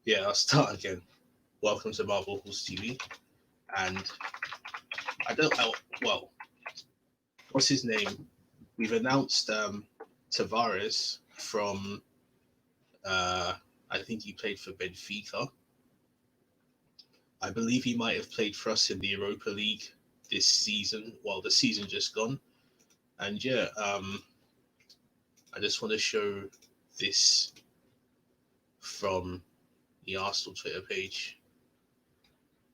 Yeah, I'll start again. Welcome to Marvel Halls TV. And I don't know, well, what's his name? We've announced Tavares from, uh, I think he played for Benfica. I believe he might have played for us in the Europa League this season. Well, the season just gone. And yeah, I just want to show this from the Arsenal Twitter page.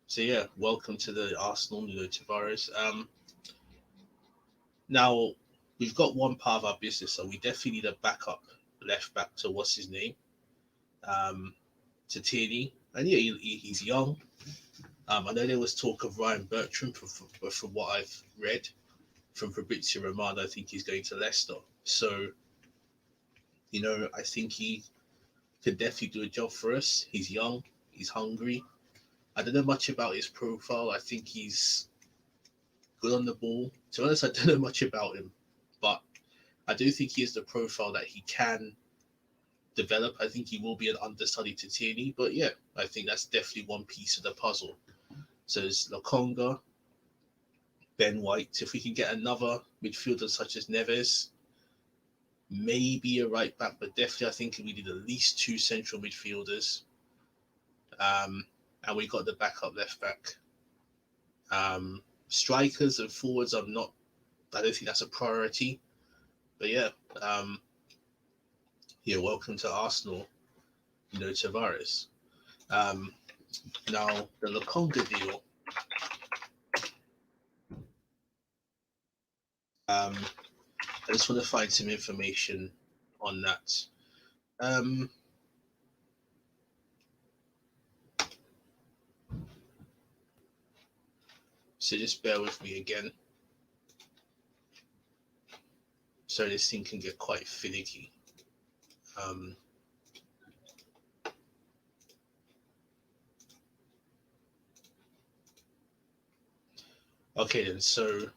So yeah, welcome to the Arsenal, Tavares. Now we've got one part of our business, so we definitely need a backup left back to what's his name, um, to Tierney. And yeah, he's young. I know there was talk of Ryan Bertrand, but from what I've read from Fabrizio Romano, I think he's going to Leicester. So I think he could definitely do a job for us. He's young, he's hungry. I don't know much about his profile. I think he's good on the ball. To be honest, I don't know much about him, but I do think he has the profile that he can develop. I think he will be an understudy to Tierney, but yeah, I think that's definitely one piece of the puzzle. So it's Lokonga, Ben White. If we can get another midfielder such as Neves, maybe a right back, but definitely I think we need at least two central midfielders. And we got the backup left back. Strikers and forwards, I don't think that's a priority. But yeah, welcome to Arsenal, Tavares. Um, Now the Lokonga deal. I just want to find some information on that. Um, so just bear with me again. So this thing can get quite finicky. Um, okay then, so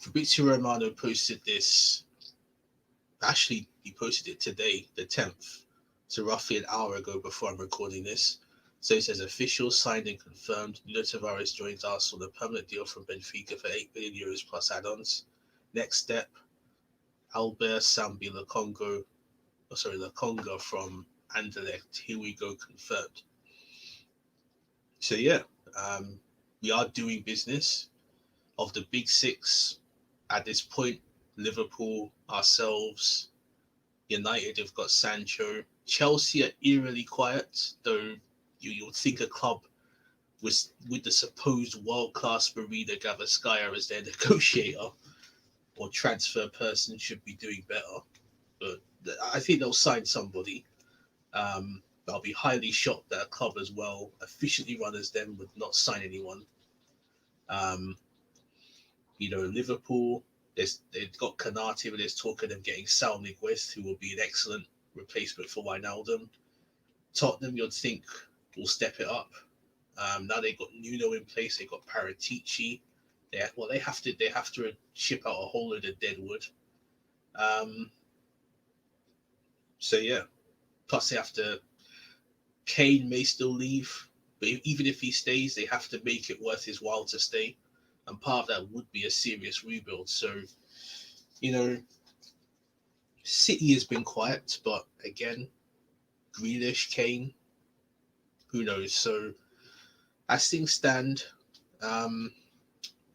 Fabrizio Romano posted this. Actually, he posted it today, the 10th. So roughly an hour ago before I'm recording this. So it says official signed and confirmed. Nuno Tavares joins Arsenal on a permanent deal from Benfica for €8 million plus add-ons. Next step, Albert Sambi Laconga from Anderlecht. Here we go, confirmed. So yeah, um, we are doing business. Of the big six at this point, Liverpool, ourselves, United have got Sancho. Chelsea are eerily quiet, though you'll think a club with the supposed world-class Marina Gavaskaya as their negotiator or transfer person should be doing better. But I think they'll sign somebody. I'll be highly shocked that a club as well efficiently run as them would not sign anyone. Um, Liverpool, they've got Kanate, but there's talk of them getting Sal West, who will be an excellent replacement for Wijnaldum. Tottenham, you'd think, will step it up. Now they've got Nuno in place. They've got Paratici. They have to ship out a whole load of dead wood. Um, so yeah, plus they have to. Kane may still leave, but even if he stays, they have to make it worth his while to stay, and part of that would be a serious rebuild. So, you know, City has been quiet, but again, Grealish, Kane, who knows? So as things stand, um,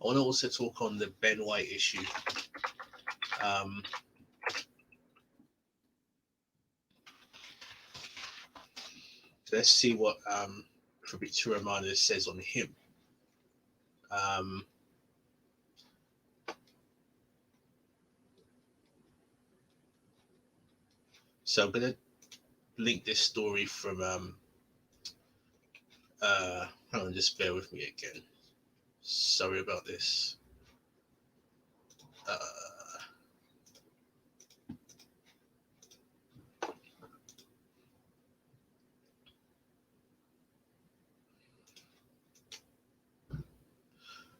I want to also talk on the Ben White issue. Um, let's see what Fabrizio Romano says on him. Um, so I'm going to link this story from. Hang on, just bear with me again. Sorry about this. Uh,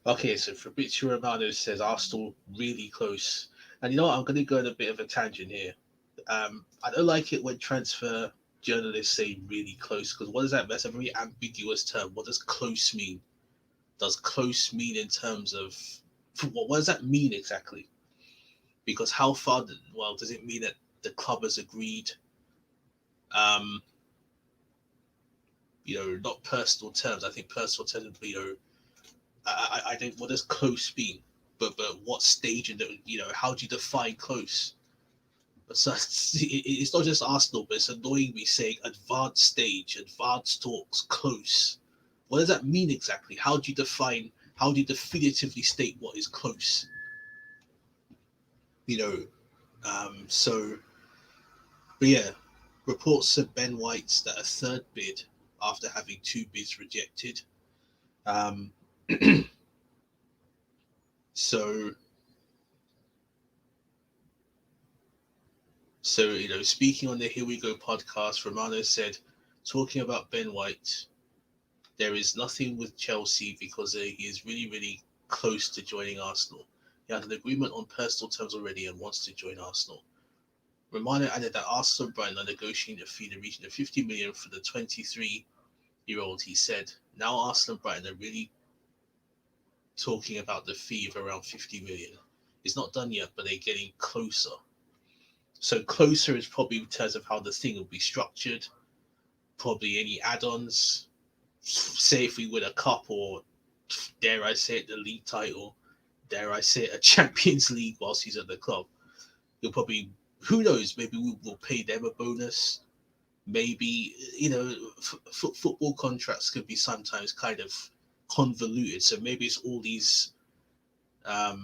okay, so Fabrizio Romano says Arsenal really close. And you know what? I'm going to go on a bit of a tangent here. I don't like it when transfer journalists say really close, because what does that? That's a very ambiguous term. What does close mean? Does close mean in terms of what does that mean exactly? Because how far? Well, does it mean that the club has agreed? Um, not personal terms. I think personal terms would be, I don't. What does close mean? But what stage in the, how do you define close? So it's not just Arsenal, but it's annoying me saying advanced stage, advanced talks, close. What does that mean exactly? How do you define? How do you definitively state what is close? You know, so but yeah, reports of Ben White's that a third bid after having two bids rejected. Um, so speaking on the Here We Go podcast, Romano said, talking about Ben White, there is nothing with Chelsea because he is really, really close to joining Arsenal. He had an agreement on personal terms already and wants to join Arsenal. Romano added that Arsenal and Brighton are negotiating a fee in the region of 50 million for the 23-year-old. He said, now Arsenal and Brighton are really talking about the fee of around 50 million. It's not done yet, but they're getting closer. So closer is probably in terms of how the thing will be structured, probably any add-ons. Say if we win a cup, or dare I say it, the league title, dare I say it, a Champions League whilst he's at the club, you'll probably, who knows, maybe we will pay them a bonus. Maybe, football contracts could be sometimes kind of convoluted. So maybe it's all these, not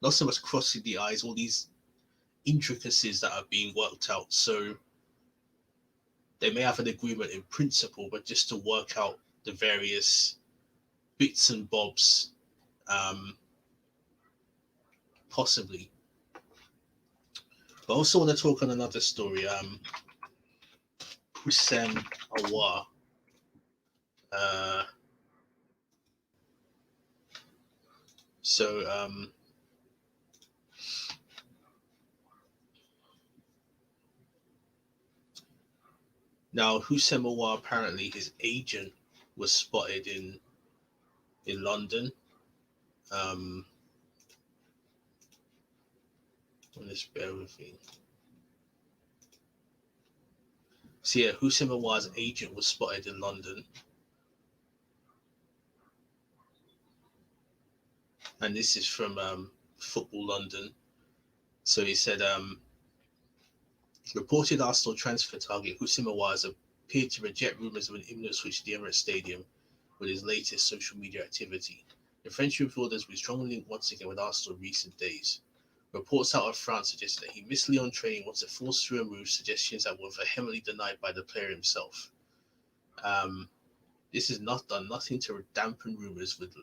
so much crossing the I's, all these intricacies that are being worked out. So they may have an agreement in principle, but just to work out the various bits and bobs, possibly. But I also want to talk on another story. Hussein Awar. So now Hussein Awar, apparently his agent was spotted in London. Just bear with me. So yeah, Hussein Awar's agent was spotted in London. And this is from Football London. So he said, reported Arsenal transfer target Hussein Awar has appeared to reject rumours of an imminent switch to the Emirates Stadium with his latest social media activity. The French midfielder has been strongly linked once again with Arsenal in recent days. Reports out of France suggest that he missed Lyon training wants to force through a move, suggestions that were vehemently denied by the player himself. This has not done nothing to dampen rumours with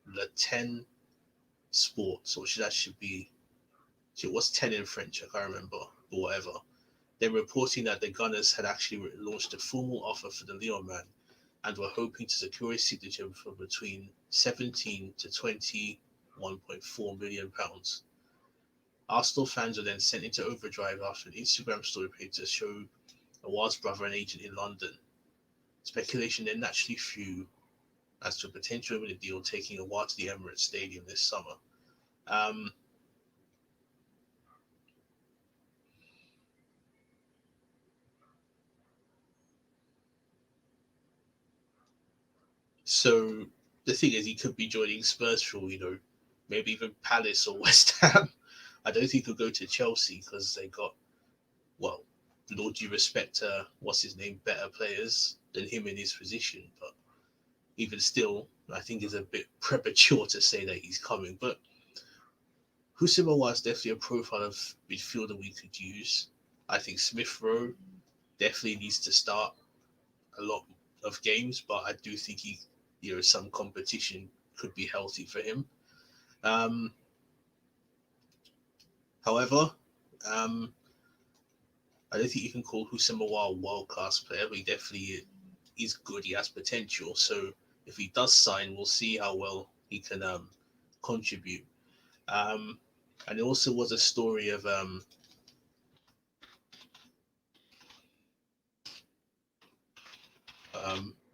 Le 10 Sports, or should that should be, it was 10 in French, I can't remember, or whatever. They're reporting that the Gunners had actually launched a formal offer for the Lyon man and were hoping to secure a signature for between 17 to 21.4 million pounds. Arsenal fans were then sent into overdrive after an Instagram story appeared to show Awar's brother and agent in London. Speculation then naturally flew as to a potential imminent deal taking Awar to the Emirates Stadium this summer. So the thing is, he could be joining Spurs for, maybe even Palace or West Ham. I don't think he'll go to Chelsea because they got, well, with all due respect to, better players than him in his position. But even still, I think it's a bit premature to say that he's coming. But Hussein Awar is definitely a profile of midfielder we could use. I think Smith Rowe definitely needs to start a lot of games, but I do think he, some competition could be healthy for him. However, I don't think you can call Hussein Awar a world-class player, but he definitely is good. He has potential. So if he does sign, we'll see how well he can contribute. And there also was a story of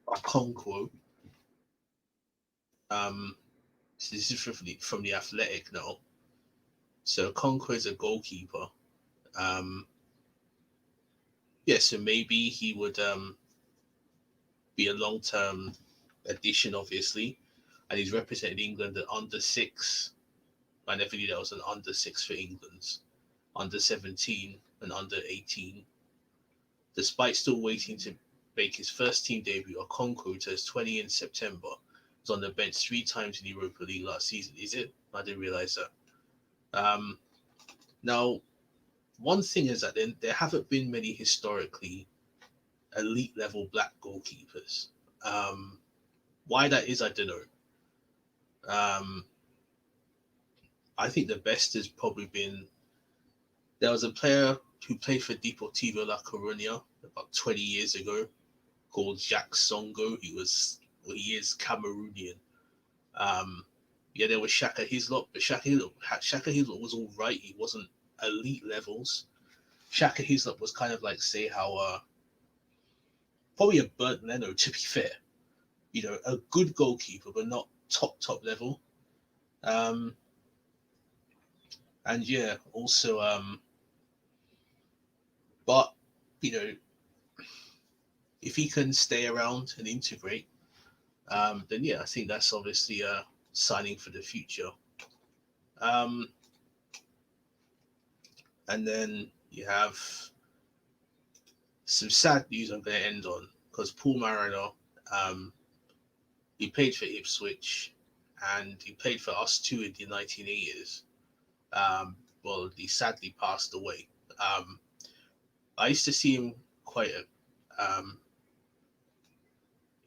Okonkwo. So this is from the Athletic now. So Okonkwo is a goalkeeper. Um, yeah, so maybe he would be a long term addition, obviously, and he's represented England at under six. I never knew that was an under six for England, under 17 and under 18. Despite still waiting to make his first team debut, Okonkwo turns 20 in September. Was on the bench three times in the Europa League last season. Is it? I didn't realize that. Um, Now, one thing is that there haven't been many historically elite level black goalkeepers. Um, why that is, I don't know. Um, I think the best has probably been there was a player who played for Deportivo La Coruña about 20 years ago called Jacques Songo. He is Cameroonian. Um, yeah, there was Shaka Hislop, but Shaka Hislop was all right. He wasn't elite levels. Shaka Hislop was kind of like say how probably a Bert Leno to be fair. You know, a good goalkeeper, but not top level. Um, and yeah, also but you know, if he can stay around and integrate, then yeah, I think that's obviously a signing for the future. Um, and then you have some sad news I'm going to end on because Paul Mariner, um, he played for Ipswich and he played for us too in the 1980s. Well, he sadly passed away. Um, I used to see him quite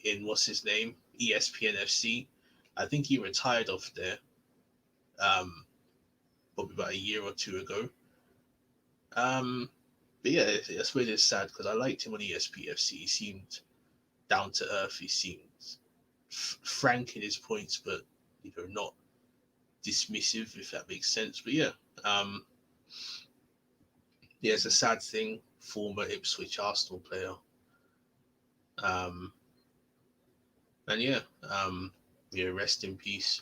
in what's his name, ESPN FC. I think he retired off there um, probably about a year or two ago. Um, but yeah, I suppose it's sad because I liked him on ESPFC. He seemed down to earth. He seemed frank in his points, but not dismissive, if that makes sense. But um, yeah, it's a sad thing. Former Ipswich Arsenal player. Um, and rest in peace.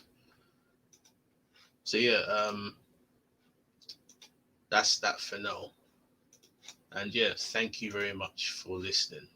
So that's that for now. And yeah, thank you very much for listening.